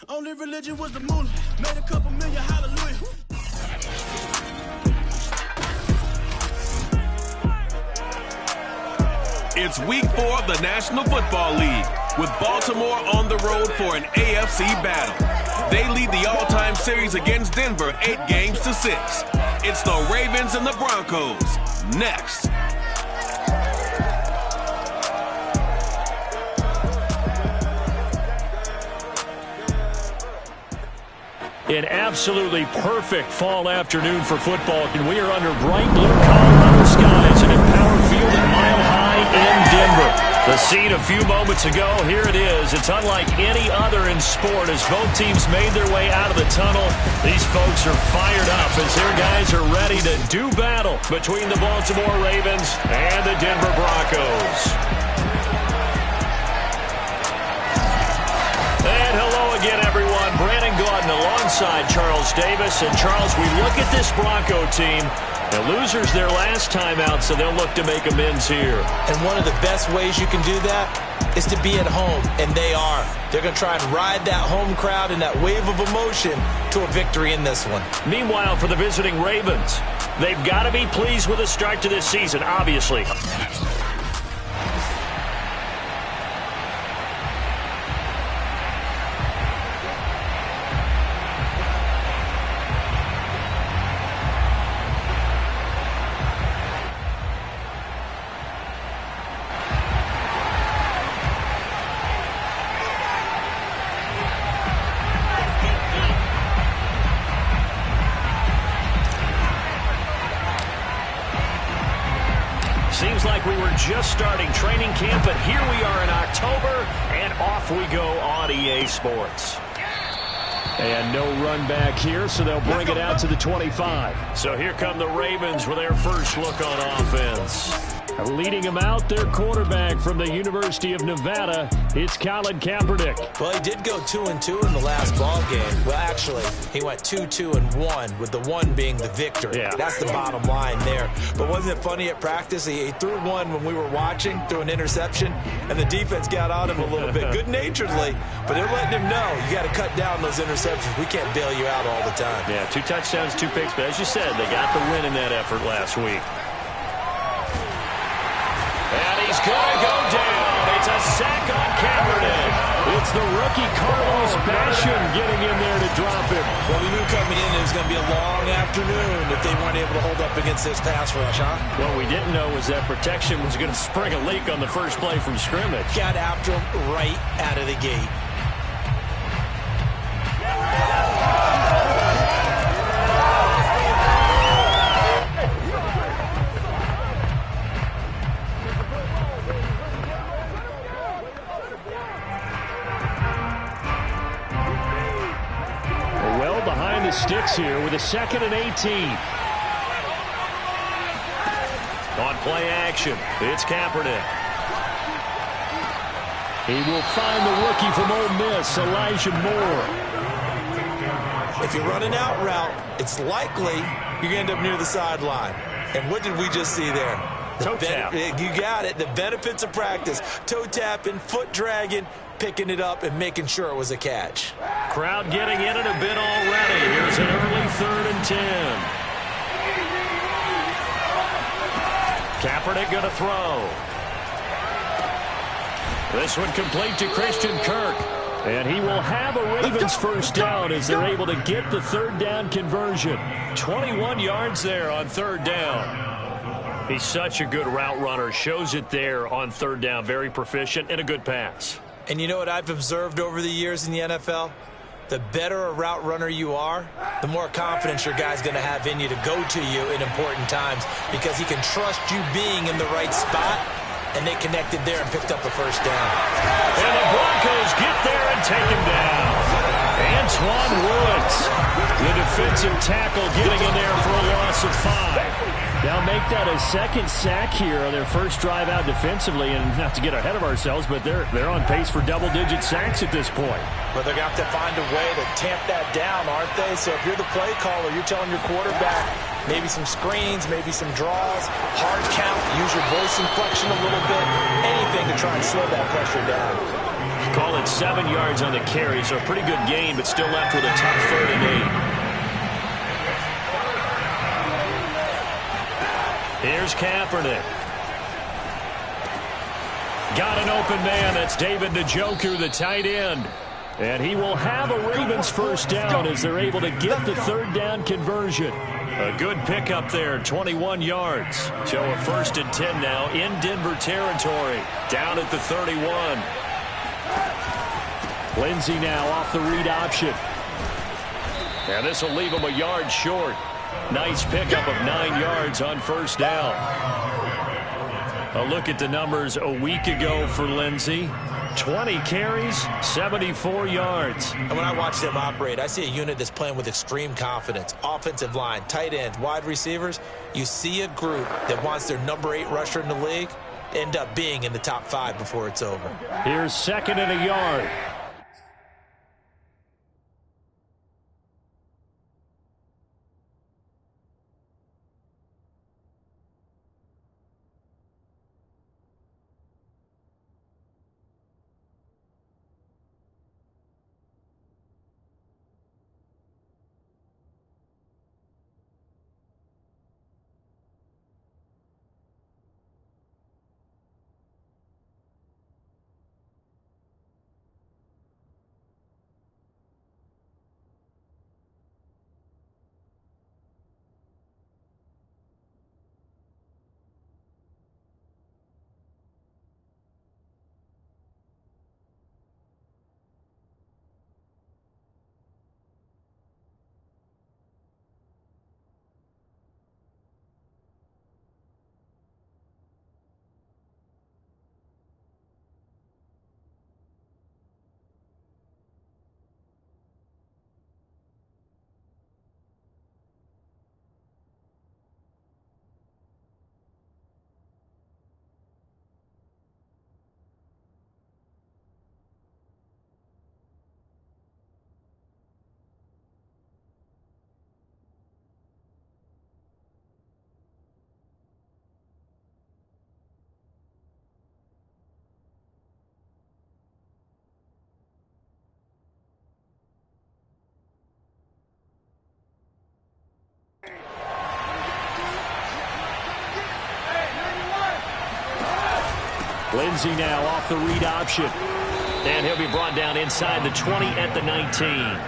Only religion was the moon. Made a couple million, hallelujah. It's week 4 of the National Football League, with Baltimore on the road for an AFC battle. They lead the all-time series against Denver 8-6. It's the Ravens and the Broncos. Next. An absolutely perfect fall afternoon for football, and we are under bright blue Colorado skies and empowered field at Mile High in Denver. The scene a few moments ago, here it is. It's unlike any other in sport as both teams made their way out of the tunnel. These folks are fired up as their guys are ready to do battle between the Baltimore Ravens and the Denver Broncos. And hello again, everyone. Brandon Gaudin alongside Charles Davis. And Charles, we look at this Bronco team. The losers their last time out, so they'll look to make amends here. And one of the best ways you can do that is to be at home, and they are. They're going to try and ride that home crowd and that wave of emotion to a victory in this one. Meanwhile, for the visiting Ravens, they've got to be pleased with the start to this season, obviously. Seems like we were just starting training camp, but here we are in October, and off we go on EA Sports. And no run back here, so they'll bring it out to the 25. So here come the Ravens with their first look on offense. Leading them out, their quarterback from the University of Nevada, it's Colin Kaepernick. Well, he did go 2-2 in the last ball game. Well, actually, he went 2-2-1, with the one being the victory. Yeah. That's the bottom line there. But wasn't it funny at practice? He threw one when we were watching, threw an interception, and the defense got on him a little bit, good-naturedly. But they're letting him know, you got to cut down those interceptions. We can't bail you out all the time. Yeah, 2 touchdowns, 2 picks, but as you said, they got the win in that effort last week. And he's going to go down. It's a sack on Kaepernick. It's the rookie Carlos Basham getting in there to drop him. Well, we knew coming in it was going to be a long afternoon if they weren't able to hold up against this pass rush, huh? What we didn't know was that protection was going to spring a leak on the first play from scrimmage. Got after him right out of the gate. Behind the sticks here with a 2nd and 18. On play action, it's Kaepernick. He will find the rookie from Ole Miss, Elijah Moore. If you're running out route, it's likely you're going to end up near the sideline. And what did we just see there? Toe tap. You got it. The benefits of practice. Toe tapping, foot dragging, picking it up, and making sure it was a catch. Crowd getting in it a bit already. Here's an early 3rd and 10. Kaepernick going to throw. This one complete to Christian Kirk. And he will have a Ravens first down as they're able to get the 3rd down conversion. 21 yards there on 3rd down. He's such a good route runner. Shows it there on 3rd down. Very proficient and a good pass. And you know what I've observed over the years in the NFL? The better a route runner you are, the more confidence your guy's going to have in you to go to you in important times because he can trust you being in the right spot, and they connected there and picked up the first down. And the Broncos get there and take him down. Antoine Woods, the defensive tackle, getting in there for a loss of 5. They'll make that a 2nd sack here on their first drive out defensively, and not to get ahead of ourselves, but they're on pace for double-digit sacks at this point. But they're going to have to find a way to tamp that down, aren't they? So if you're the play caller, you're telling your quarterback maybe some screens, maybe some draws, hard count, use your voice inflection a little bit, anything to try and slow that pressure down. Call it 7 yards on the carry, so a pretty good gain, but still left with a tough 3rd and 8. Here's Kaepernick. Got an open man. That's David Njoku, the tight end. And he will have a Ravens first down as they're able to get the 3rd down conversion. A good pickup there, 21 yards. So a 1st and 10 now in Denver territory. Down at the 31. Lindsey now off the read option. And this will leave him a yard short. Nice pickup of 9 yards on 1st down. A look at the numbers a week ago for Lindsey. 20 carries, 74 yards. And when I watch them operate, I see a unit that's playing with extreme confidence. Offensive line, tight ends, wide receivers. You see a group that wants their number 8 rusher in the league end up being in the top 5 before it's over. Here's 2nd and a yard. Lindsey now off the read option. And he'll be brought down inside the 20 at the 19.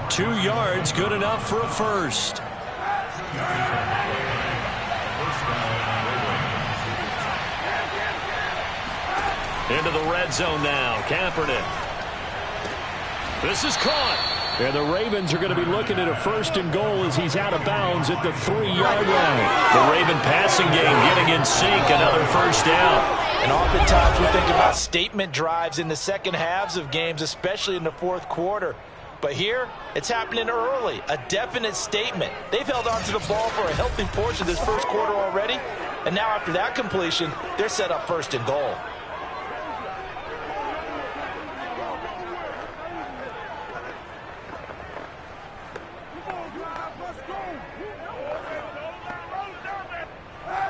2 yards, good enough for a first. Into the red zone now. Kaepernick. This is caught. And the Ravens are going to be looking at a 1st and goal as he's out of bounds at the 3-yard line. The Raven passing game getting in sync. Another 1st down. And oftentimes we think about statement drives in the second halves of games, especially in the 4th quarter. But here, it's happening early. A definite statement. They've held on to the ball for a healthy portion of this 1st quarter already. And now after that completion, they're set up 1st and goal.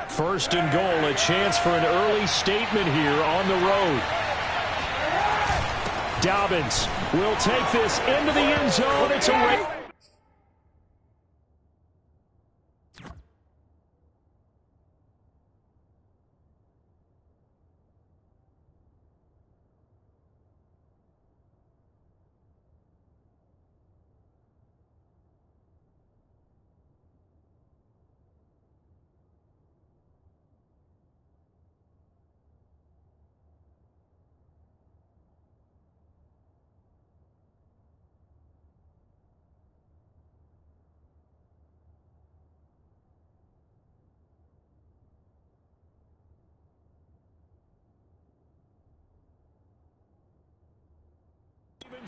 First and goal, a chance for an early statement here on the road. Dobbins will take this into the end zone. It's a race.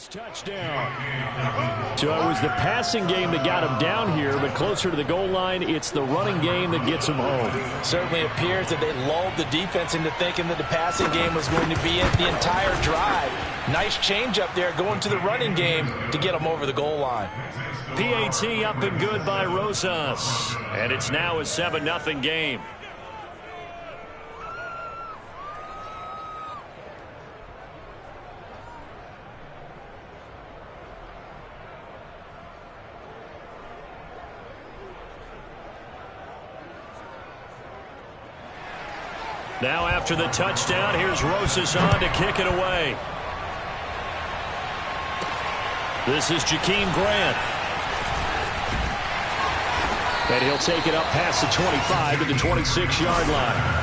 Touchdown. So it was the passing game that got him down here, but closer to the goal line, it's the running game that gets him home. Certainly appears that they lulled the defense into thinking that the passing game was going to be it the entire drive. Nice change up there going to the running game to get him over the goal line. PAT up and good by Rosas. And it's now a 7-0 game. Now after the touchdown, here's Rosas on to kick it away. This is Jakeem Grant. And he'll take it up past the 25 to the 26-yard line.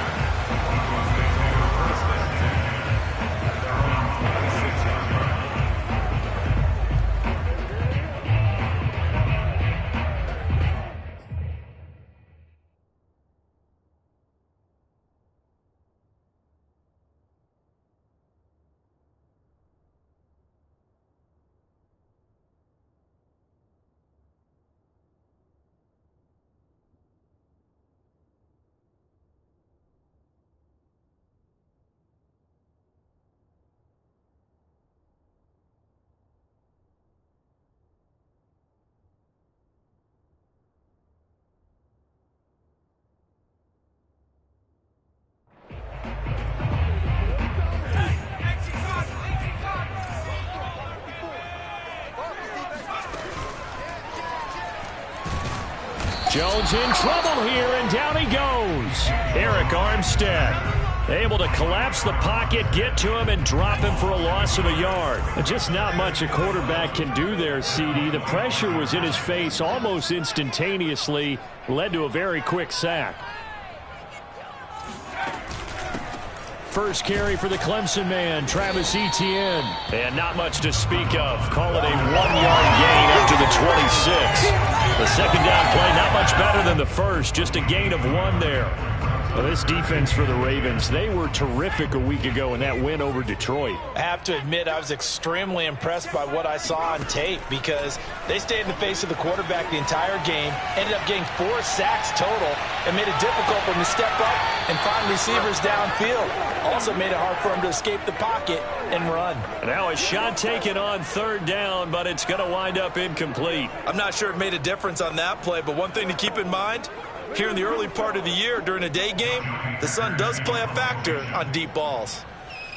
Jones in trouble here, and down he goes. Eric Armstead able to collapse the pocket, get to him, and drop him for a loss of a yard. Just not much a quarterback can do there, CD. The pressure was in his face almost instantaneously, led to a very quick sack. First carry for the Clemson man, Travis Etienne. And not much to speak of. Call it a 1-yard gain up to the 26. The second down play, not much better than the first. Just a gain of 1 there. Well, this defense for the Ravens, they were terrific a week ago in that win over Detroit. I have to admit, I was extremely impressed by what I saw on tape because they stayed in the face of the quarterback the entire game, ended up getting 4 sacks total, and made it difficult for him to step up and find receivers downfield. Also made it hard for him to escape the pocket and run. Now a shot taken on 3rd down, but it's going to wind up incomplete. I'm not sure it made a difference on that play, but one thing to keep in mind, here in the early part of the year during a day game, the sun does play a factor on deep balls.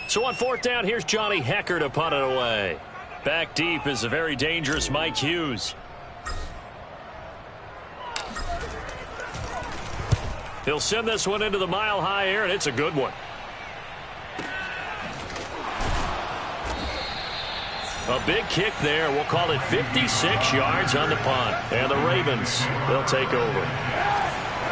So on 4th down, here's Johnny Hecker to punt it away. Back deep is a very dangerous Mike Hughes. He'll send this one into the mile-high air, and it's a good one. A big kick there. We'll call it 56 yards on the punt. And the Ravens, they'll take over.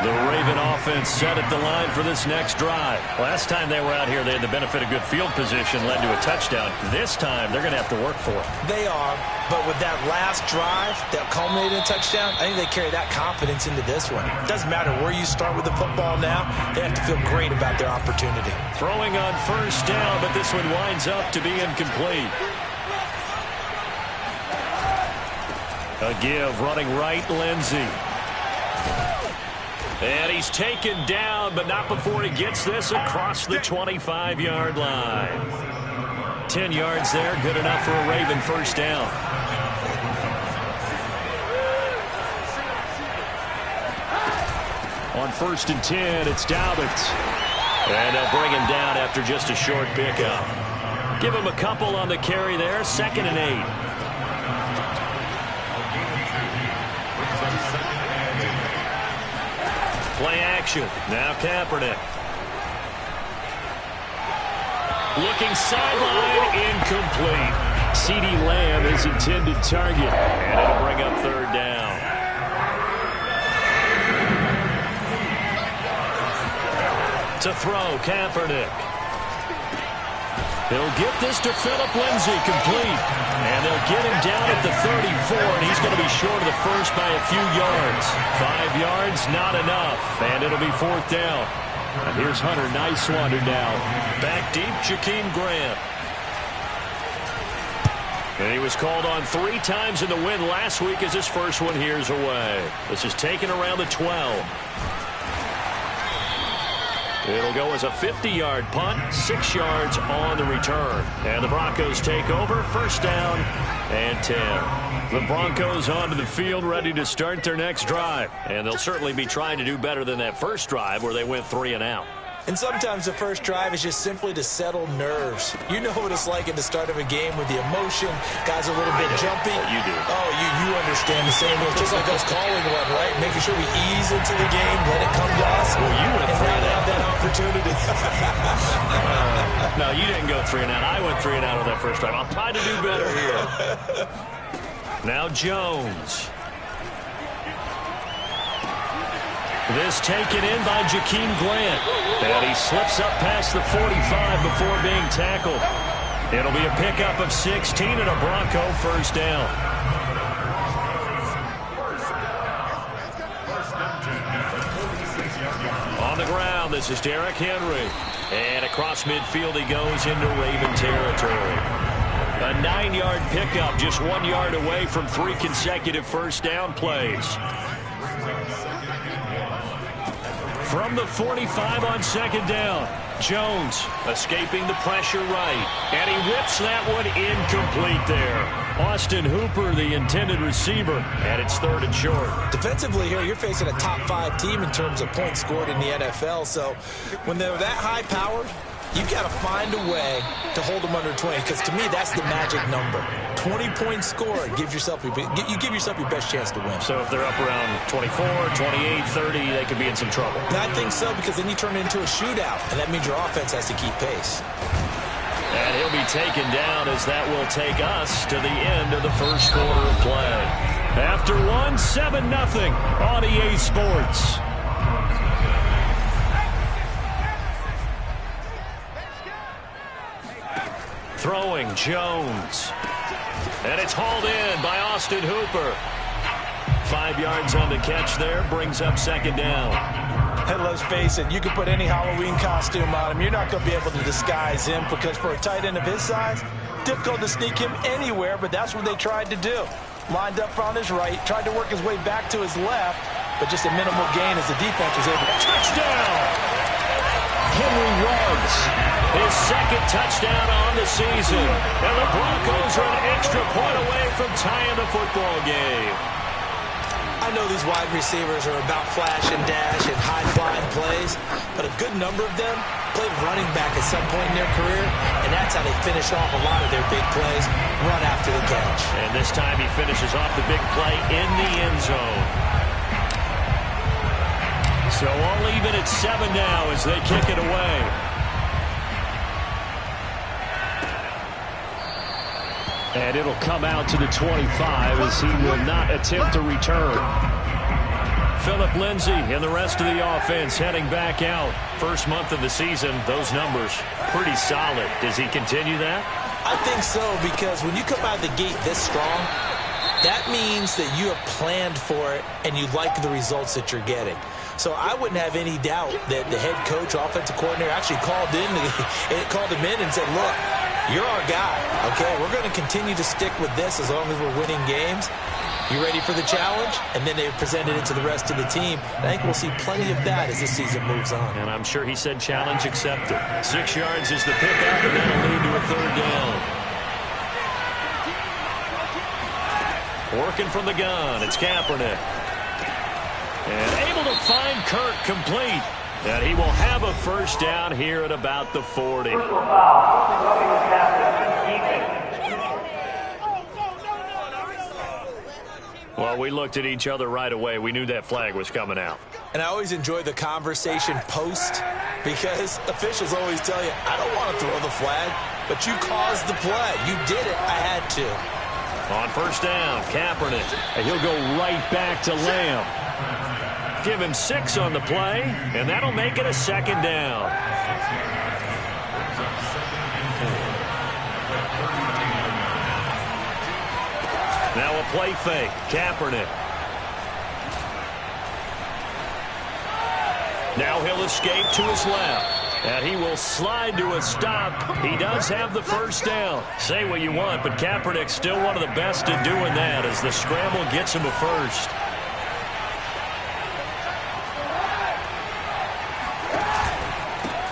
The Raven offense set at the line for this next drive. Last time they were out here, they had the benefit of good field position, led to a touchdown. This time, they're going to have to work for it. They are, but with that last drive that culminated in a touchdown, I think they carry that confidence into this one. It doesn't matter where you start with the football now. They have to feel great about their opportunity. Throwing on 1st down, but this one winds up to be incomplete. A give, running right, Lindsey. And he's taken down, but not before he gets this across the 25-yard line. 10 yards there, good enough for a Raven 1st down. On 1st and 10, it's Dobbins. And they'll bring him down after just a short pickup. Give him a couple on the carry there, 2nd and 8. Play action. Now Kaepernick. Looking sideline, incomplete. CeeDee Lamb is intended target, and it'll bring up 3rd down. To throw, Kaepernick. He'll get this to Phillip Lindsay, complete. And they'll get him down at the 34, and he's going to be short of the first by a few yards. 5 yards, not enough. And it'll be 4th down. And here's Hunter Nicewander now. Back deep, Jakeem Grant. And he was called on 3 times in the win last week as his first one here's away. This is taken around the 12. It'll go as a 50-yard punt, 6 yards on the return. And the Broncos take over, 1st down and 10. The Broncos onto the field, ready to start their next drive. And they'll certainly be trying to do better than that first drive where they went 3 and out. And sometimes the first drive is just simply to settle nerves. You know what it's like at the start of a game with the emotion. Guys are a little bit jumpy. You do. Oh, you understand the same way. It's just like us calling one, right? Making sure we ease into the game, let it come to us. Well, you went and 3 not and have out. that opportunity. No, you didn't go 3 and out. I went 3 and out on that first drive. I'll try to do better here. Now Jones. This taken in by Jakeem Grant. And he slips up past the 45 before being tackled. It'll be a pickup of 16 and a Bronco first down. On the ground, this is Derrick Henry. And across midfield he goes into Raven territory. A 9-yard pickup, just 1 yard away from 3 consecutive first down plays. From the 45 on second down, Jones escaping the pressure right. And he whips that one incomplete there. Austin Hooper, the intended receiver, and it's 3rd and short. Defensively here, you're facing a top 5 team in terms of points scored in the NFL. So when they're that high-powered, you've got to find a way to hold them under 20, because to me, that's the magic number. 20-point score, you give yourself your best chance to win. So if they're up around 24, 28, 30, they could be in some trouble. And I think so, because then you turn it into a shootout, and that means your offense has to keep pace. And he'll be taken down as that will take us to the end of the first quarter of play. After 7-0 on EA Sports. Throwing Jones. And it's hauled in by Austin Hooper. 5 yards on the catch there, brings up second down. And let's face it, you can put any Halloween costume on him. You're not going to be able to disguise him, because for a tight end of his size, difficult to sneak him anywhere, but that's what they tried to do. Lined up on his right, tried to work his way back to his left, but just a minimal gain as the defense was able to. Touchdown! Henry Ruggs, his 2nd touchdown on the season. And the Broncos are an extra point away from tying the football game. I know these wide receivers are about flash and dash and high-flying plays, but a good number of them played running back at some point in their career, and that's how they finish off a lot of their big plays, run after the catch. And this time he finishes off the big play in the end zone. So all even at 7 now as they kick it away. And it'll come out to the 25 as he will not attempt to return. Phillip Lindsay and the rest of the offense heading back out. First month of the season, those numbers pretty solid. Does he continue that? I think so, because when you come out of the gate this strong, that means that you have planned for it and you like the results that you're getting. So I wouldn't have any doubt that the head coach, offensive coordinator, actually called him in and said, look, you're our guy, okay? We're going to continue to stick with this as long as we're winning games. You ready for the challenge? And then they presented it to the rest of the team. I think we'll see plenty of that as this season moves on. And I'm sure he said challenge accepted. 6 yards is the pickup, and that'll lead to a 3rd down. Working from the gun, it's Kaepernick. And able to find Kirk complete. And he will have a first down here at about the 40. Well, we looked at each other right away. We knew that flag was coming out. And I always enjoy the conversation post, because officials always tell you, I don't want to throw the flag, but you caused the play. You did it. I had to. On first down, Kaepernick. And he'll go right back to Lamb. Give him 6 on the play, and that'll make it a 2nd down. Now a play fake. Kaepernick. Now he'll escape to his left. And he will slide to a stop. He does have the first down. Say what you want, but Kaepernick's still one of the best at doing that as the scramble gets him a first.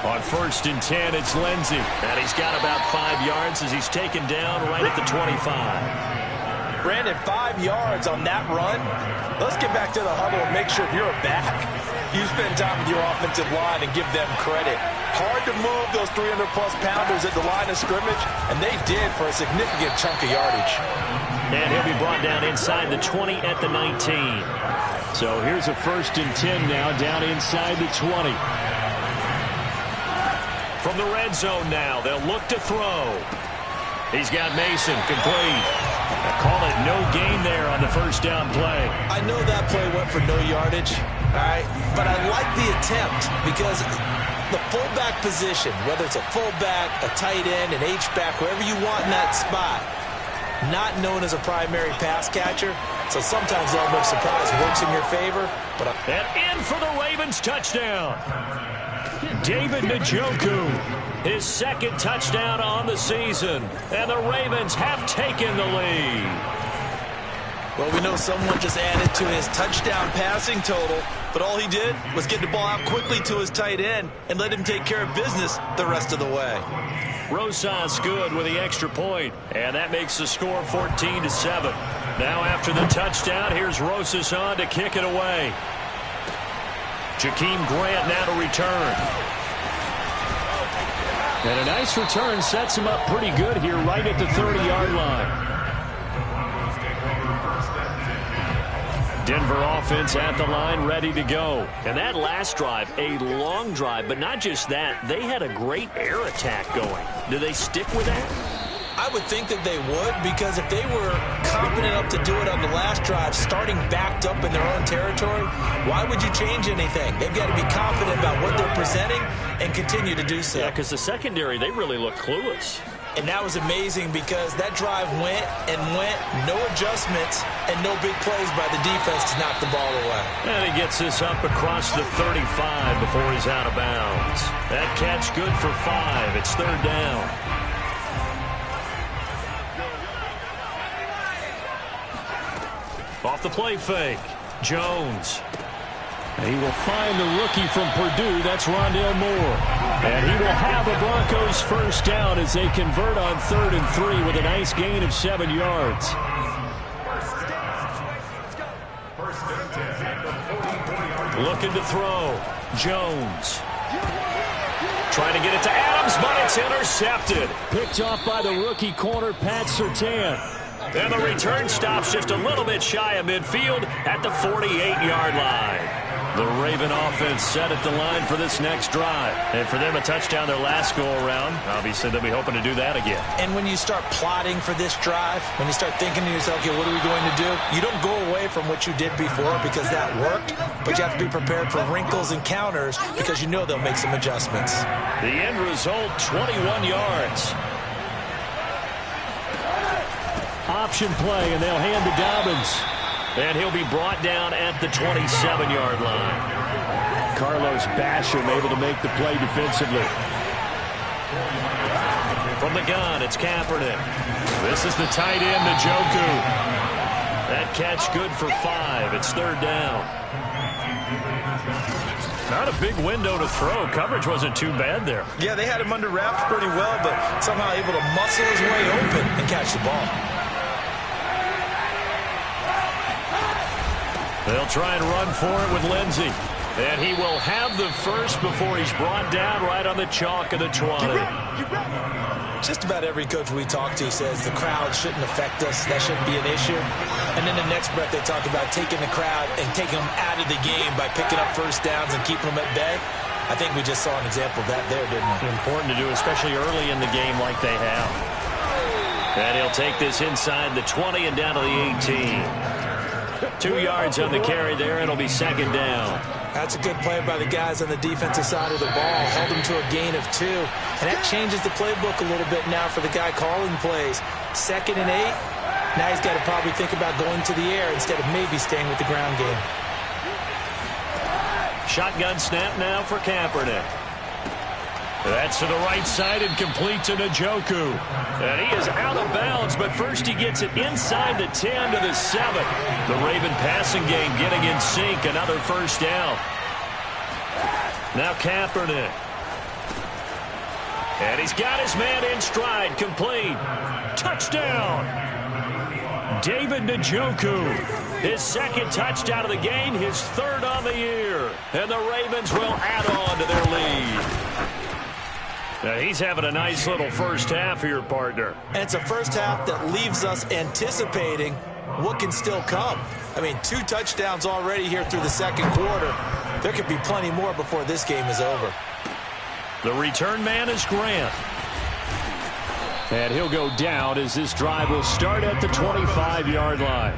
On 1st and 10, it's Lindsay. And he's got about 5 yards as he's taken down right at the 25. Brandon, 5 yards on that run. Let's get back to the huddle and make sure you're back. You spend time with your offensive line and give them credit. Hard to move those 300-plus pounders at the line of scrimmage, and they did for a significant chunk of yardage. And he'll be brought down inside the 20 at the 19. So here's a 1st and 10 now, down inside the 20. From the red zone now, they'll look to throw. He's got Mason complete. Call it no gain there on the 1st down play. I know that play went for no yardage, all right, but I like the attempt because the fullback position, whether it's a fullback, a tight end, an H-back, wherever you want in that spot, not known as a primary pass catcher, so sometimes the element of surprise works in your favor. And in for the Ravens touchdown. David Njoku, his 2nd touchdown on the season, and the Ravens have taken the lead. Well, we know someone just added to his touchdown passing total, but all he did was get the ball out quickly to his tight end and let him take care of business the rest of the way. Rosas good with the extra point, and that makes the score 14-7. Now after the touchdown, here's Rosas on to kick it away. Jakeem Grant now to return. And a nice return sets him up pretty good here right at the 30-yard line. Denver offense at the line, ready to go. And that last drive, a long drive, but not just that. They had a great air attack going. Do they stick with that? I would think that they would, because if they were confident enough to do it on the last drive, starting backed up in their own territory, why would you change anything? They've got to be confident about what they're presenting and continue to do so. Yeah, because the secondary, they really look clueless. And that was amazing because that drive went and went, no adjustments, and no big plays by the defense to knock the ball away. And he gets this up across the 35 before he's out of bounds. That catch good for 5. It's 3rd down. Off the play fake, Jones. He will find the rookie from Purdue. That's Rondale Moore. And he will have a Broncos 1st down as they convert on 3rd and 3 with a nice gain of 7 yards. Looking to throw. Jones. Trying to get it to Adams, but it's intercepted. Picked off by the rookie corner, Pat Surtain. And the return stops just a little bit shy of midfield at the 48-yard line. The Raven offense set at the line for this next drive. And for them, a touchdown their last go-around. Obviously, they'll be hoping to do that again. And when you start plotting for this drive, when you start thinking to yourself, okay, what are we going to do? You don't go away from what you did before because that worked, but you have to be prepared for wrinkles and counters because you know they'll make some adjustments. The end result, 21 yards. Option play, and they'll hand to Dobbins. And he'll be brought down at the 27-yard line. Carlos Basham able to make the play defensively. From the gun, it's Kaepernick. This is the tight end, Njoku. That catch good for 5. It's 3rd down. Not a big window to throw. Coverage wasn't too bad there. Yeah, they had him under wraps pretty well, but somehow able to muscle his way open and catch the ball. They'll try and run for it with Lindsey. And he will have the first before he's brought down right on the chalk of the 20. Just about every coach we talk to says the crowd shouldn't affect us. That shouldn't be an issue. And then the next breath they talk about taking the crowd and taking them out of the game by picking up 1st downs and keeping them at bay. I think we just saw an example of that there, didn't we? Important to do, especially early in the game like they have. And he'll take this inside the 20 and down to the 18. 2 yards on the carry there. It'll be 2nd down. That's a good play by the guys on the defensive side of the ball. Held him to a gain of 2. And that changes the playbook a little bit now for the guy calling plays. 2nd and 8. Now he's got to probably think about going to the air instead of maybe staying with the ground game. Shotgun snap now for Kaepernick. That's to the right side and complete to Njoku. And he is out of bounds, but first he gets it inside the 10 to the 7. The Raven passing game getting in sync. Another 1st down. Now Kaepernick. And he's got his man in stride. Complete. Touchdown. David Njoku. His second touchdown of the game, his third on the year. And the Ravens will add on to their lead. Now he's having a nice little first half here, partner. And it's a first half that leaves us anticipating what can still come. I mean, 2 touchdowns already here through the second quarter. There could be plenty more before this game is over. The return man is Grant. And he'll go down as this drive will start at the 25-yard line.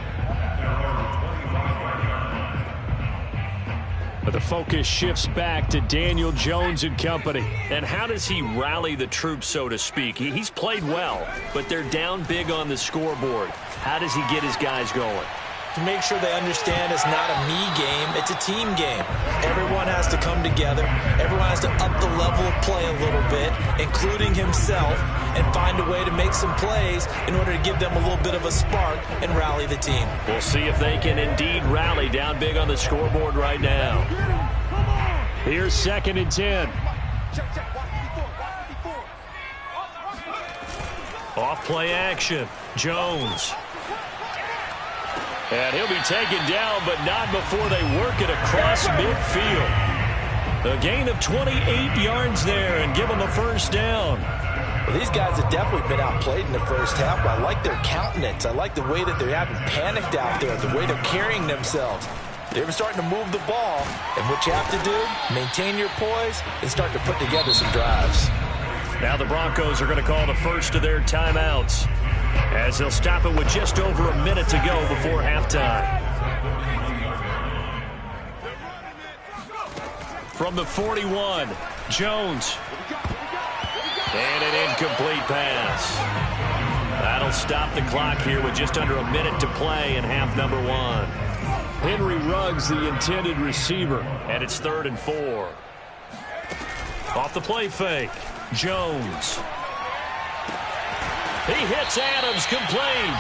But the focus shifts back to Daniel Jones and company. And how does he rally the troops, so to speak? He's played well, but they're down big on the scoreboard. How does he get his guys going? To make sure they understand it's not a me game, it's a team game. Everyone has to come together. Everyone has to up the level of play a little bit, including himself, and find a way to make some plays in order to give them a little bit of a spark and rally the team. We'll see if they can indeed rally down big on the scoreboard right now. Here's 2nd and 10. Off play action. Jones. And he'll be taken down, but not before they work it across midfield. A gain of 28 yards there and give them a first down. Well, these guys have definitely been outplayed in the first half, but I like their countenance. I like the way that they haven't panicked out there, the way they're carrying themselves. They're starting to move the ball, and what you have to do, maintain your poise and start to put together some drives. Now the Broncos are going to call the first of their timeouts, as they'll stop it with just over a minute to go before halftime. From the 41, Jones. And an incomplete pass. That'll stop the clock here with just under a minute to play in half number 1. Henry Ruggs, the intended receiver, and it's 3rd and 4. Off the play fake, Jones. He hits Adams, complete.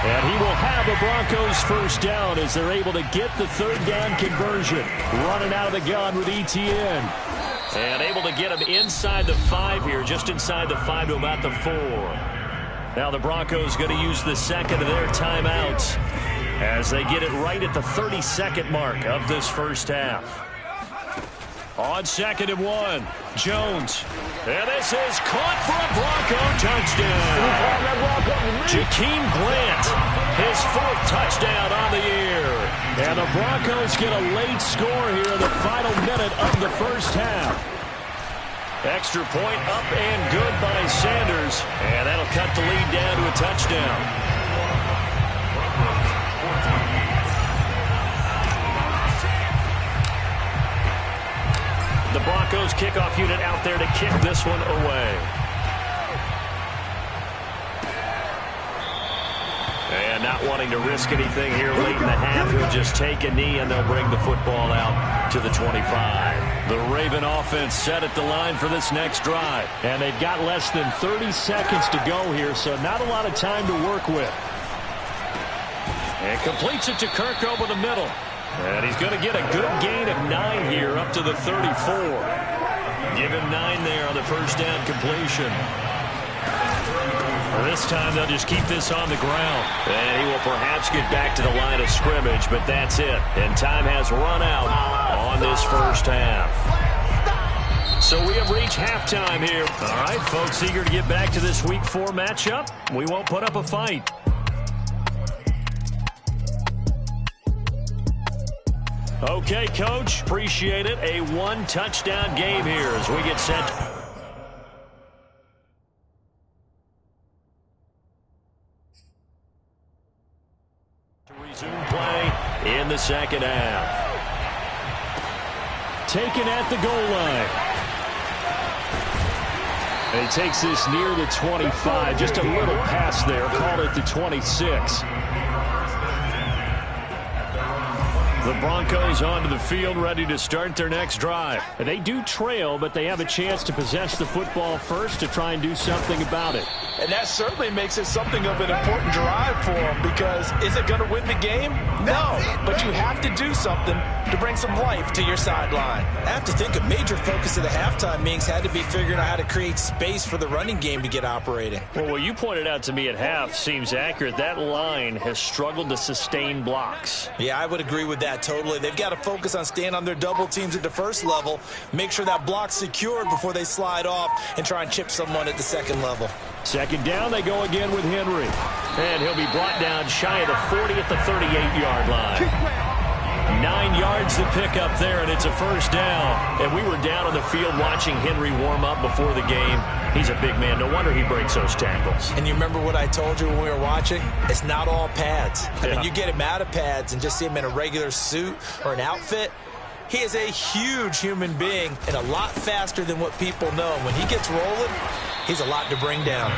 And he will have a Broncos first down as they're able to get the 3rd down conversion. Running out of the gun with Etienne. And able to get him inside the 5 here, just inside the 5 to about the 4. Now the Broncos going to use the second of their timeouts as they get it right at the 32nd mark of this first half. On 2nd and 1, Jones. And this is caught for a Bronco touchdown. Jakeem Grant, his 4th touchdown on the year. And the Broncos get a late score here in the final minute of the first half. Extra point up and good by Sanders. And that'll cut the lead down to a touchdown. The Broncos kickoff unit out there to kick this one away. And not wanting to risk anything here late in the half, he'll just take a knee and they'll bring the football out to the 25. The Raven offense set at the line for this next drive. And they've got less than 30 seconds to go here, so not a lot of time to work with. And completes it to Kirk over the middle. And he's going to get a good gain of 9 here up to the 34. Give him 9 there on the first down completion. This time they'll just keep this on the ground. And he will perhaps get back to the line of scrimmage, but that's it. And time has run out on this first half. So we have reached halftime here. All right, folks, eager to get back to this Week 4 matchup. We won't put up a fight. Okay, Coach, appreciate it. A 1-touchdown game here as we get set. To resume play in the second half. Taken at the goal line. And he takes this near the 25. Just a little pass there. Call it the 26. The Broncos onto the field, ready to start their next drive. And they do trail, but they have a chance to possess the football first to try and do something about it. And that certainly makes it something of an important drive for them, because is it going to win the game? No, but you have to do something to bring some life to your sideline. I have to think a major focus of the halftime meetings had to be figuring out how to create space for the running game to get operating. Well, what you pointed out to me at half seems accurate. That line has struggled to sustain blocks. Yeah, I would agree with that totally. They've got to focus on staying on their double teams at the first level, make sure that block's secured before they slide off and try and chip someone at the second level. Second down, they go again with Henry. And he'll be brought down shy of the 40 at the 38-yard line. 9 yards to pick up there, and it's a first down. And we were down on the field watching Henry warm up before the game. He's a big man. No wonder he breaks those tackles. And you remember what I told you when we were watching? It's not all pads. I mean, you get him out of pads and just see him in a regular suit or an outfit. He is a huge human being and a lot faster than what people know. When he gets rolling, he's a lot to bring down.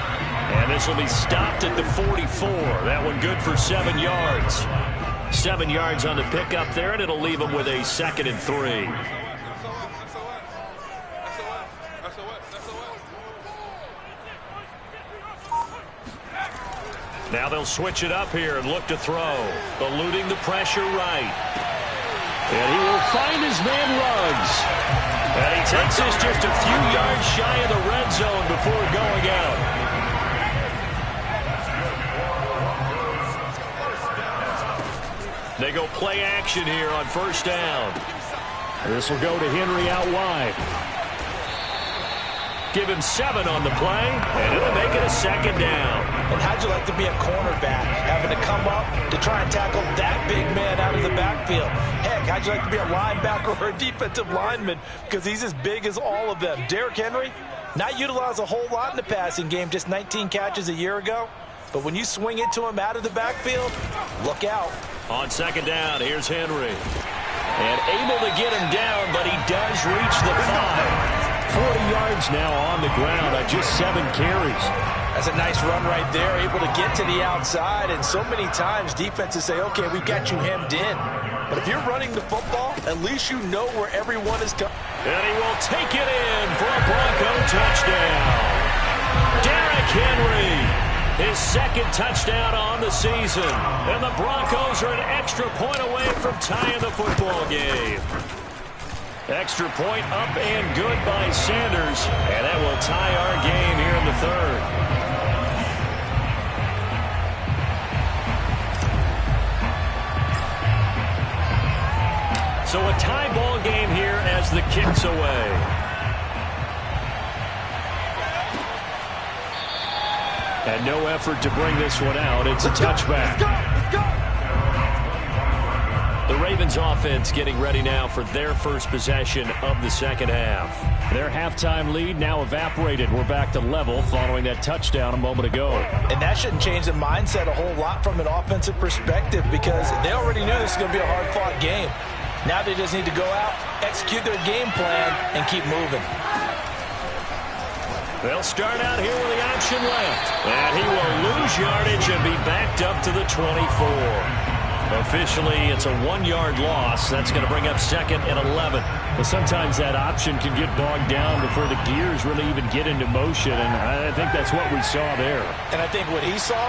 And this will be stopped at the 44. That one good for 7 yards. 7 yards on the pickup there, and it'll leave him with a 2nd and 3. Now they'll switch it up here and look to throw. Eluding the pressure right. And he will find his man Ruggs. And he takes us just a few yards shy of the red zone before going out. They go play action here on first down. This will go to Henry out wide. Give him 7 on the play, and it'll make it a 2nd down. And how'd you like to be a cornerback, having to come up to try and tackle that big man out of the backfield? Heck, how'd you like to be a linebacker or a defensive lineman, because he's as big as all of them. Derrick Henry, not utilized a whole lot in the passing game, just 19 catches a year ago. But when you swing it to him out of the backfield, look out. On 2nd down, here's Henry. And able to get him down, but he does reach the 5. 40 yards now on the ground on just 7 carries. That's a nice run right there, able to get to the outside. And so many times defenses say, okay, we've got you hemmed in. But if you're running the football, at least you know where everyone is coming. And he will take it in for a Bronco touchdown. Derrick Henry. His 2nd touchdown on the season. And the Broncos are an extra point away from tying the football game. Extra point up and good by Sanders. And that will tie our game here in the 3rd. So a tie ball game here as the kick's away. And no effort to bring this one out. It's a touchback. The Ravens offense getting ready now for their first possession of the 2nd half. Their halftime lead now evaporated. We're back to level following that touchdown a moment ago. And that shouldn't change the mindset a whole lot from an offensive perspective, because they already knew this was going to be a hard-fought game. Now they just need to go out, execute their game plan, and keep moving. They'll start out here with the option left. And he will lose yardage and be backed up to the 24. Officially, it's a 1-yard loss. That's going to bring up 2nd and 11. But sometimes that option can get bogged down before the gears really even get into motion, and I think that's what we saw there. And I think what he saw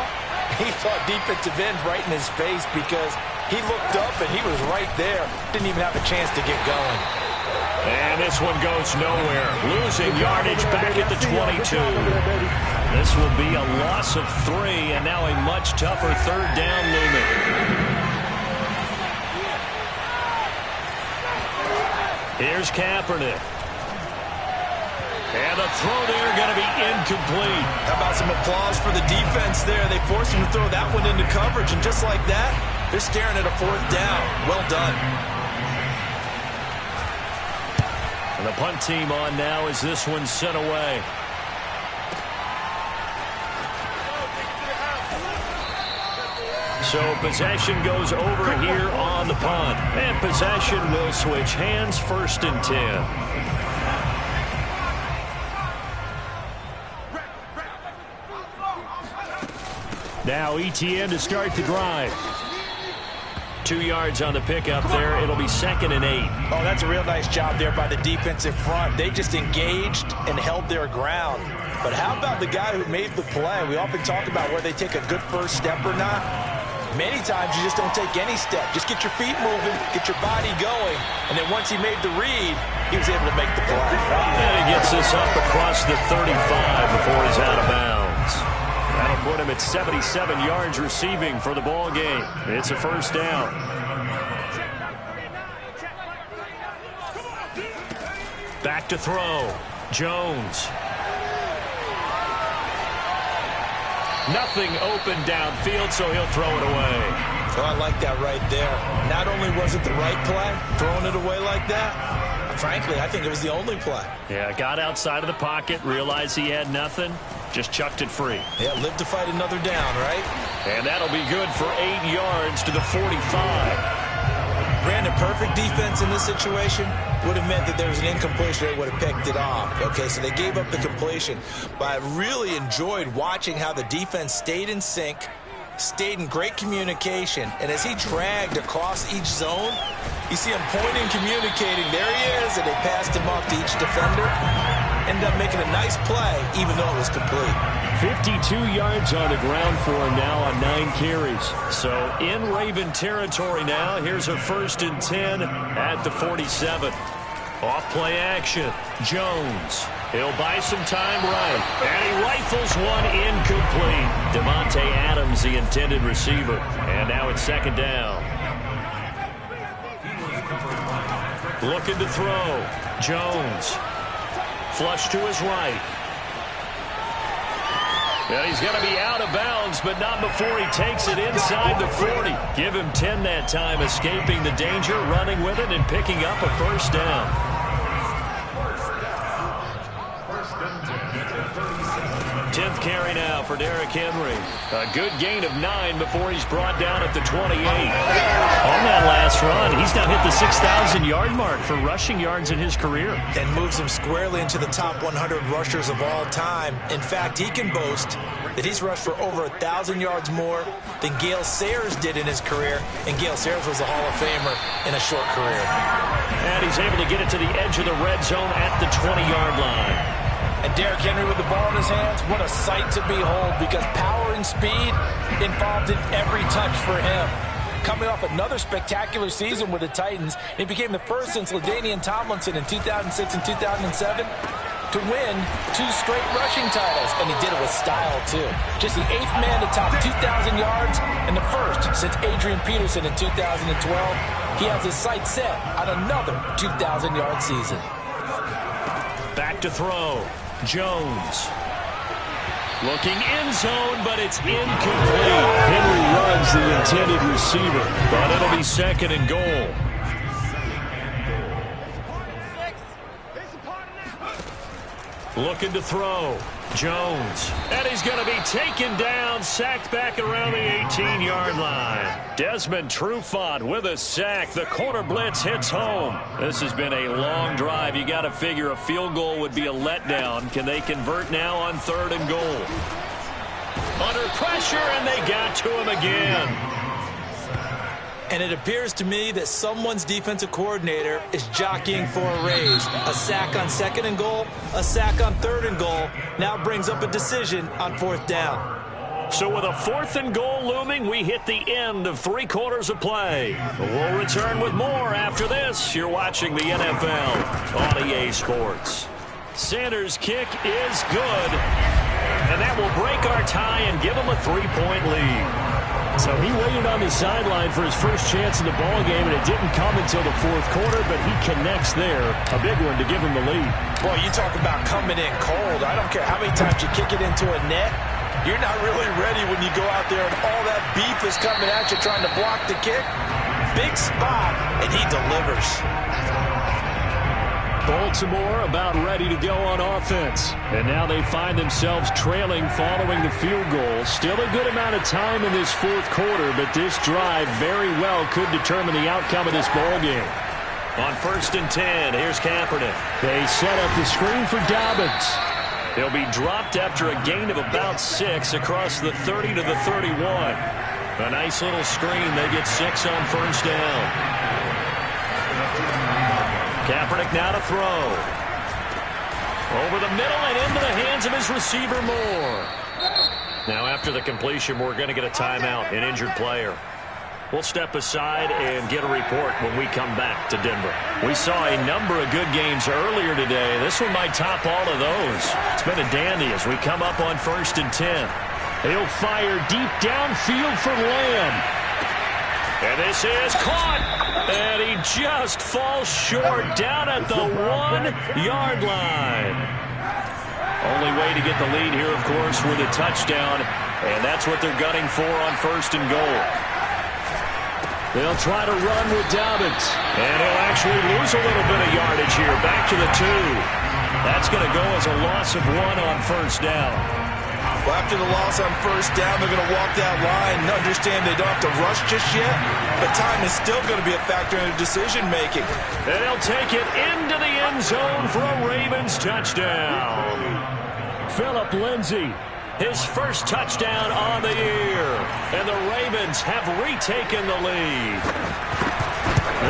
defensive end right in his face, because he looked up and he was right there. Didn't even have a chance to get going. And this one goes nowhere. Losing yardage back at the 22. This will be a loss of 3, and now a much tougher 3rd down looming. Here's Kaepernick. And the throw there going to be incomplete. How about some applause for the defense there? They forced him to throw that one into coverage, and just like that, they're staring at a 4th down. Well done. And the punt team on now as this one's sent away. So possession goes over here on the punt. And possession will switch hands, 1st and 10. Now ETN to start the drive. 2 yards on the pickup there. It'll be 2nd and 8. Oh, that's a real nice job there by the defensive front. They just engaged and held their ground. But how about the guy who made the play? We often talk about where they take a good first step or not. Many times you just don't take any step. Just get your feet moving, get your body going, and then once he made the read, he was able to make the play. And he gets this up across the 35 before he's out of bounds. That'll put him at 77 yards receiving for the ball game. It's a first down. Back to throw. Jones. Nothing open downfield, so he'll throw it away. Oh, I like that right there. Not only was it the right play, throwing it away like that, frankly, I think it was the only play. Yeah, got outside of the pocket, realized he had nothing, just chucked it free. Yeah, live to fight another down, right? And that'll be good for 8 yards to the 45. Brandon, perfect defense in this situation would have meant that there was an incompletion. They would have picked it off. Okay, so they gave up the completion. But I really enjoyed watching how the defense stayed in sync, stayed in great communication, and as he dragged across each zone, you see him pointing, communicating. There he is, and they passed him off to each defender. Ended up making a nice play, even though it was complete. 52 yards on the ground for him now on 9 carries. So in Raven territory now. Here's a 1st and 10 at the 47. Off play action. Jones. He'll buy some time right. And he rifles one incomplete. Devontae Adams, the intended receiver. And now it's 2nd down. Looking to throw. Jones. Flush to his right. And he's going to be out of bounds, but not before he takes it inside the 40. Give him 10 that time, escaping the danger, running with it, and picking up a 1st down. 10th carry now for Derrick Henry. A good gain of 9 before he's brought down at the 28. On that last run, he's now hit the 6,000-yard mark for rushing yards in his career. And moves him squarely into the top 100 rushers of all time. In fact, he can boast that he's rushed for over 1,000 yards more than Gale Sayers did in his career. And Gale Sayers was a Hall of Famer in a short career. And he's able to get it to the edge of the red zone at the 20-yard line. And Derrick Henry with the ball in his hands, what a sight to behold, because power and speed involved in every touch for him. Coming off another spectacular season with the Titans, he became the first since LaDainian Tomlinson in 2006 and 2007 to win 2 straight rushing titles, and he did it with style, too. Just the 8th man to top 2,000 yards and the first since Adrian Peterson in 2012. He has his sights set on another 2,000-yard season. Back to throw. Jones. Looking end zone, but it's incomplete. Henry runs the intended receiver, but it'll be 2nd and goal. Looking to throw. Jones. And he's going to be taken down, sacked back around the 18-yard line. Desmond Trufant with a sack. The corner blitz hits home. This has been a long drive. You got to figure a field goal would be a letdown. Can they convert now on 3rd and goal? Under pressure, and they got to him again. And it appears to me that someone's defensive coordinator is jockeying for a raise. A sack on 2nd and goal, a sack on 3rd and goal, now brings up a decision on 4th down. So with a 4th and goal looming, we hit the end of 3 quarters of play. We'll return with more after this. You're watching the NFL on EA Sports. Sanders' kick is good, and that will break our tie and give him a 3-point lead. So he waited on the sideline for his first chance in the ballgame, and it didn't come until the 4th quarter, but he connects there. A big one to give him the lead. Boy, you talk about coming in cold. I don't care how many times you kick it into a net. You're not really ready when you go out there and all that beef is coming at you trying to block the kick. Big spot, and he delivers. Baltimore about ready to go on offense. And now they find themselves trailing following the field goal. Still a good amount of time in this 4th quarter, but this drive very well could determine the outcome of this ball game. On 1st and 10, here's Kaepernick. They set up the screen for Dobbins. He'll be dropped after a gain of about 6 across the 30 to the 31. A nice little screen. They get 6 on 1st down. Kaepernick now to throw. Over the middle and into the hands of his receiver Moore. Now after the completion, we're going to get a timeout, an injured player. We'll step aside and get a report when we come back to Denver. We saw a number of good games earlier today. This one might top all of those. It's been a dandy as we come up on 1st and 10. He'll fire deep downfield for Lamb. And this is caught. And he just falls short down at the 1-yard line. Only way to get the lead here, of course, with a touchdown. And that's what they're gunning for on 1st and goal. They'll try to run with Dobbins. And he'll actually lose a little bit of yardage here. Back to the 2. That's going to go as a loss of 1 on 1st down. Well, after the loss on 1st down, they're going to walk that line and understand they don't have to rush just yet. But time is still going to be a factor in their decision-making. And they'll take it into the end zone for a Ravens touchdown. Phillip Lindsay. His first touchdown on the year. And the Ravens have retaken the lead.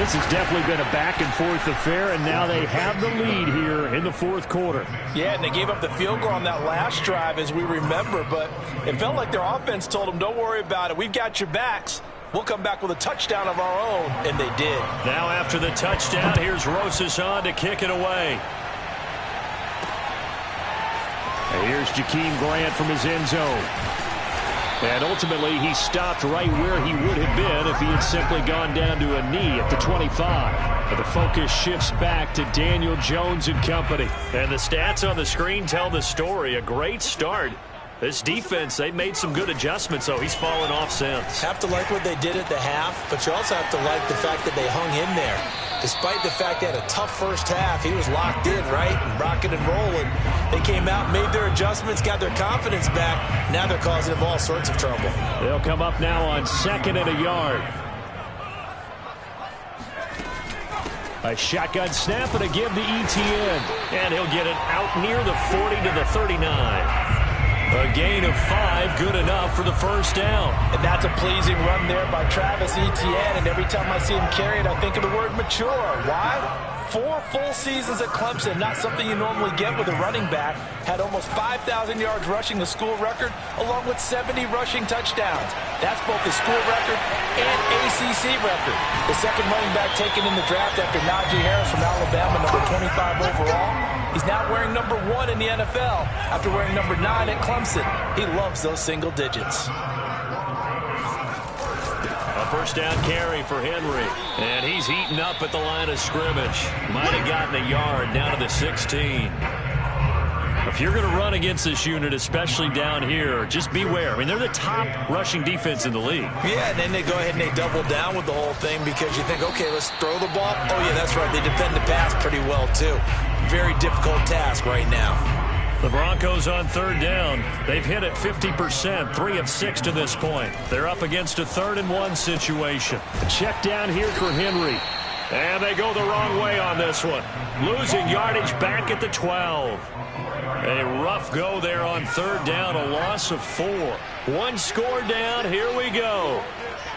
This has definitely been a back-and-forth affair, and now they have the lead here in the 4th quarter. Yeah, and they gave up the field goal on that last drive, as we remember, but it felt like their offense told them, don't worry about it. We've got your backs. We'll come back with a touchdown of our own, and they did. Now after the touchdown, here's Rosas on to kick it away. And here's Jakeem Grant from his end zone. And ultimately, he stopped right where he would have been if he had simply gone down to a knee at the 25. But the focus shifts back to Daniel Jones and company. And the stats on the screen tell the story. A great start. This defense, they made some good adjustments, so he's fallen off since. Have to like what they did at the half, but you also have to like the fact that they hung in there. Despite the fact they had a tough first half, he was locked in, right, and rocking and rolling. They came out, made their adjustments, got their confidence back. Now they're causing them all sorts of trouble. They'll come up now on 2nd and a yard. A shotgun snap and a give to Etienne. And he'll get it out near the 40 to the 39. A gain of 5, good enough for the first down. And that's a pleasing run there by Travis Etienne. And every time I see him carry it, I think of the word mature. Why? 4 full seasons at Clemson, not something you normally get with a running back. Had almost 5,000 yards rushing, the school record, along with 70 rushing touchdowns. That's both the school record and ACC record. The second running back taken in the draft after Najee Harris from Alabama, number 25 overall. He's now wearing number 1 in the NFL after wearing number 9 at Clemson. He loves those single digits. A first down carry for Henry. And he's eaten up at the line of scrimmage. Might have gotten a yard down to the 16. If you're going to run against this unit, especially down here, just beware. I mean, they're the top rushing defense in the league. Yeah, and then they go ahead and they double down with the whole thing because you think, okay, let's throw the ball. Oh, yeah, that's right. They defend the pass pretty well, too. Very difficult task right now. The Broncos on 3rd down. They've hit it 50%, 3 of 6 to this point. They're up against a 3rd and 1 situation. A check down here for Henry. And they go the wrong way on this one. Losing yardage back at the 12. A rough go there on 3rd down, a loss of 4. 1 score down, here we go.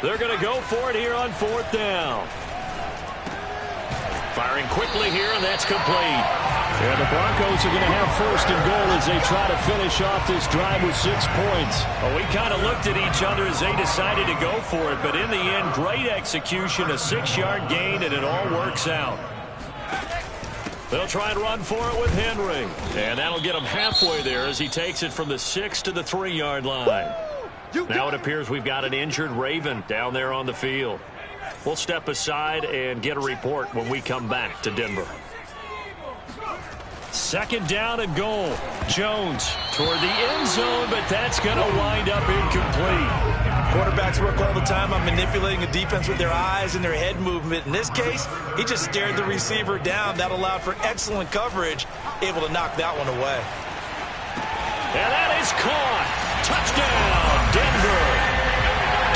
They're going to go for it here on 4th down. Firing quickly here, and that's complete. And the Broncos are going to have 1st and goal as they try to finish off this drive with 6 points. Well, we kind of looked at each other as they decided to go for it, but in the end, great execution, a 6-yard gain, and it all works out. They'll try and run for it with Henry. And that'll get him halfway there as he takes it from the 6 to the 3-yard line. Now it appears we've got an injured Raven down there on the field. We'll step aside and get a report when we come back to Denver. 2nd down and goal. Jones toward the end zone, but that's going to wind up incomplete. Quarterbacks work all the time on manipulating a defense with their eyes and their head movement. In this case, he just stared the receiver down. That allowed for excellent coverage, able to knock that one away. And that is caught. Touchdown, Denver.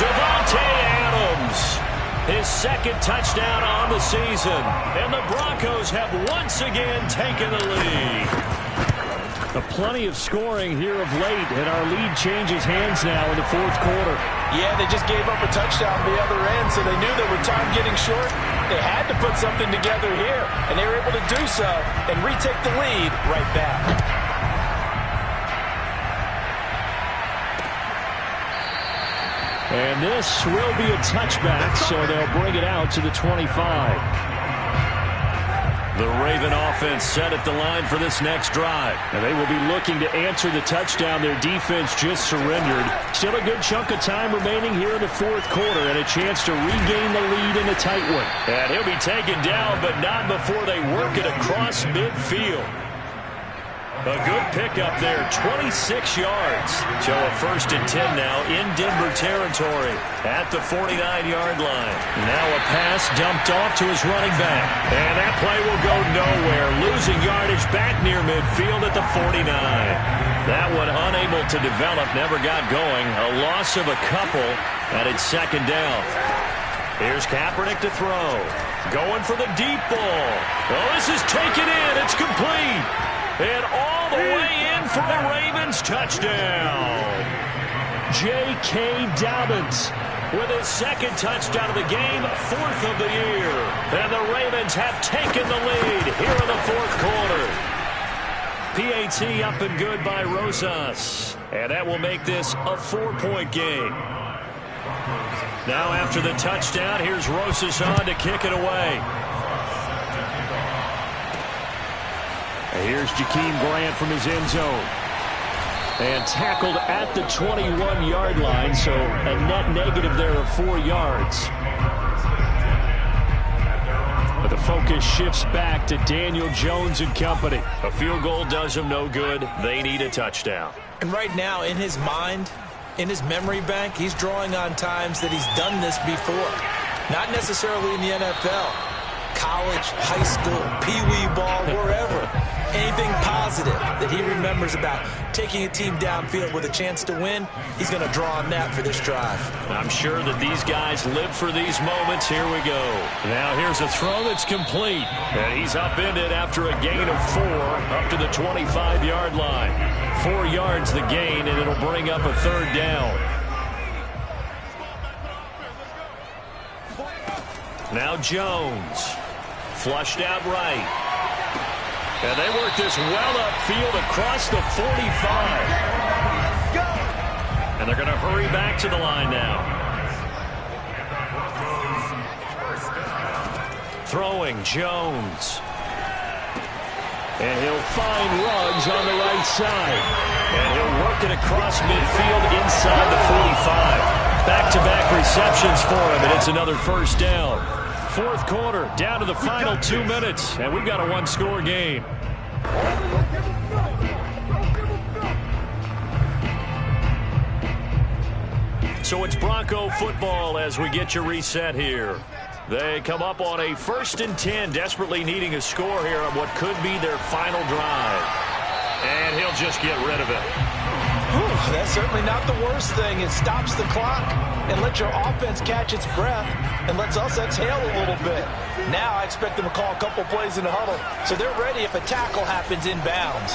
Devontae Adams. His 2nd touchdown on the season. And the Broncos have once again taken the lead. Plenty of scoring here of late, and our lead changes hands now in the 4th quarter. Yeah, they just gave up a touchdown on the other end, so they knew that with time getting short, they had to put something together here, and they were able to do so and retake the lead right back. And this will be a touchback, so they'll bring it out to the 25. The Raven offense set at the line for this next drive. And they will be looking to answer the touchdown their defense just surrendered. Still a good chunk of time remaining here in the fourth quarter and a chance to regain the lead in a tight one. And he'll be taken down, but not before they work it across midfield. A good pickup there, 26 yards. So a 1st and 10 now in Denver territory at the 49-yard line. Now a pass dumped off to his running back. And that play will go nowhere. Losing yardage back near midfield at the 49. That one unable to develop, never got going. A loss of a couple, and it's 2nd down. Here's Kaepernick to throw. Going for the deep ball. Oh, this is taken in. It's complete. And all the way in for the Ravens touchdown. J.K. Dobbins with his 2nd touchdown of the game, 4th of the year. And the Ravens have taken the lead here in the 4th quarter. PAT up and good by Rosas. And that will make this a 4-point game. Now after the touchdown, here's Rosas on to kick it away. Here's Jakeem Grant from his end zone. And tackled at the 21-yard line, so a net negative there of 4 yards. But the focus shifts back to Daniel Jones and company. A field goal does them no good. They need a touchdown. And right now, in his mind, in his memory bank, he's drawing on times that he's done this before. Not necessarily in the NFL. College, high school, pee-wee ball, wherever. Anything positive that he remembers about taking a team downfield with a chance to win, he's going to draw on that for this drive. I'm sure that these guys live for these moments. Here we go. Now here's a throw that's complete. And he's upended after a gain of 4 up to the 25-yard line. 4 yards the gain, and it'll bring up a 3rd down. Now Jones. Flushed out right. And they work this well upfield across the 45. And they're going to hurry back to the line now. Throwing Jones. And he'll find Ruggs on the right side. And he'll work it across midfield inside the 45. Back-to-back receptions for him, and it's another 1st down. 4th quarter, down to the final 2 minutes, and we've got a 1-score game. So it's Bronco football as we get you reset here. They come up on a 1st and 10, desperately needing a score here on what could be their final drive. And he'll just get rid of it. Whew, that's certainly not the worst thing. It stops the clock and lets your offense catch its breath and lets us exhale a little bit. Now I expect them to call a couple plays in the huddle, so they're ready if a tackle happens inbounds.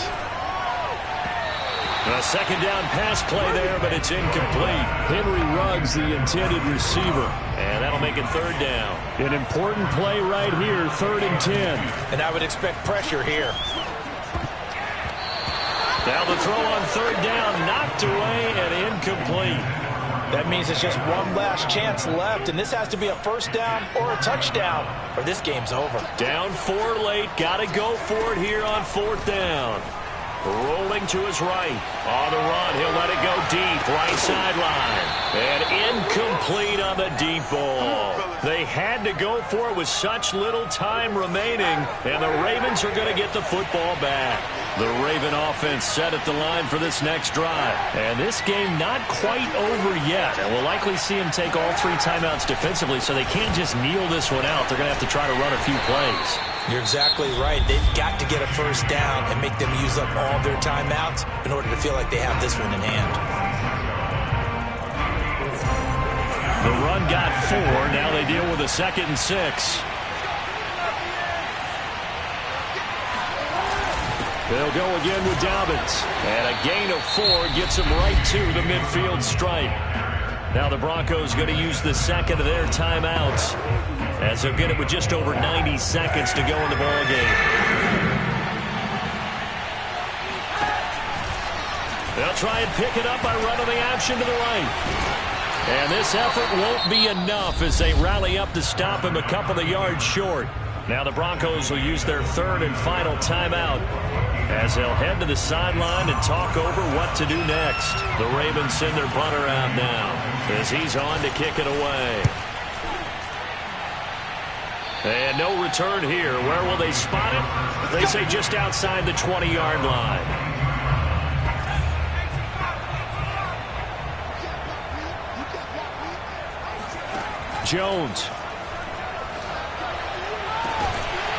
A 2nd down pass play there, but it's incomplete. Henry Ruggs, the intended receiver. And that'll make it 3rd down. An important play right here, 3rd and 10. And I would expect pressure here. Now the throw on 3rd down, knocked away and incomplete. That means it's just one last chance left, and this has to be a 1st down or a touchdown, or this game's over. Down 4 late, got to go for it here on 4th down. Rolling to his right. On the run, he'll let it go deep, right sideline. And incomplete on the deep ball. They had to go for it with such little time remaining, and the Ravens are going to get the football back. The Raven offense set at the line for this next drive. And this game not quite over yet. And we'll likely see him take all 3 timeouts defensively, so they can't just kneel this one out. They're going to have to try to run a few plays. You're exactly right. They've got to get a 1st down and make them use up all their timeouts in order to feel like they have this one in hand. The run got 4. Now they deal with a 2nd and 6. They'll go again with Dobbins. And a gain of 4 gets them right to the midfield stripe. Now the Broncos going to use the 2nd of their timeouts, as they'll get it with just over 90 seconds to go in the ball game. They'll try and pick it up by running the option to the right. And this effort won't be enough as they rally up to stop him a couple of yards short. Now the Broncos will use their third and final timeout as they'll head to the sideline and talk over what to do next. The Ravens send their punter out now as he's on to kick it away. And no return here. Where will they spot it? They say just outside the 20-yard line. Jones.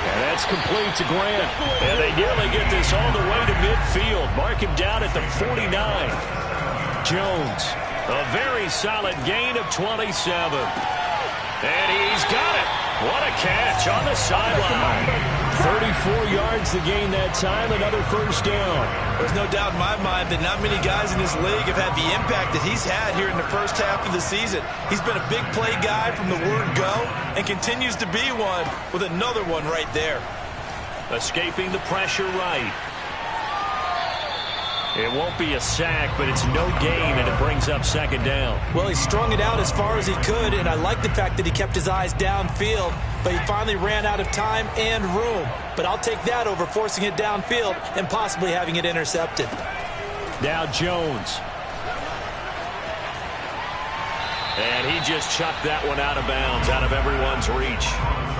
And that's complete to Grant. And they nearly get this all the way to midfield. Mark him down at the 49. Jones, a very solid gain of 27. And he's got it. What a catch on the sideline. 34 yards to gain that time, another first down. There's no doubt in my mind that not many guys in this league have had the impact that he's had here in the first half of the season. He's been a big play guy from the word go and continues to be one with another one right there. Escaping the pressure right. It won't be a sack, but it's no gain, and it brings up second down. Well, he strung it out as far as he could, and I like the fact that he kept his eyes downfield, but he finally ran out of time and room. But I'll take that over forcing it downfield and possibly having it intercepted. Now Jones. And he just chucked that one out of bounds, out of everyone's reach.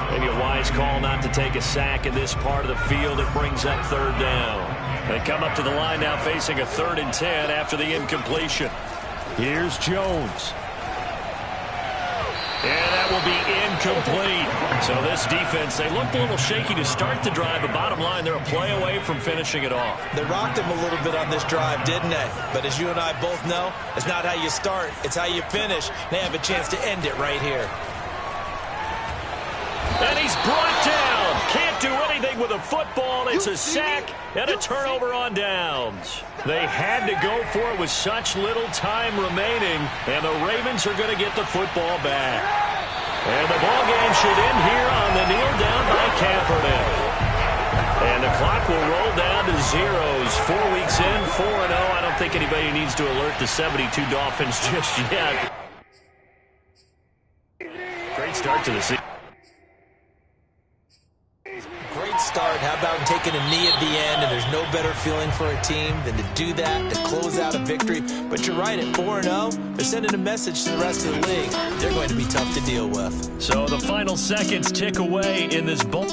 Maybe a wise call not to take a sack in this part of the field. It brings up third down. They come up to the line now facing a 3rd and 10 after the incompletion. Here's Jones. And that will be incomplete. So this defense, they looked a little shaky to start the drive, but bottom line, they're a play away from finishing it off. They rocked him a little bit on this drive, didn't they? But as you and I both know, it's not how you start, it's how you finish. They have a chance to end it right here. And he's brought down. Can't do anything with a football. It's a sack and a turnover on downs. They had to go for it with such little time remaining, and the Ravens are going to get the football back. And the ball game should end here on the kneel down by Kaepernick. And the clock will roll down to zeros. 4 weeks in, 4-0. I don't think anybody needs to alert the 72 Dolphins just yet. Great start to the season. Great start. How about taking a knee at the end? And there's no better feeling for a team than to do that, to close out a victory. But you're right, at 4-0, they're sending a message to the rest of the league. They're going to be tough to deal with. So the final seconds tick away in this bowl.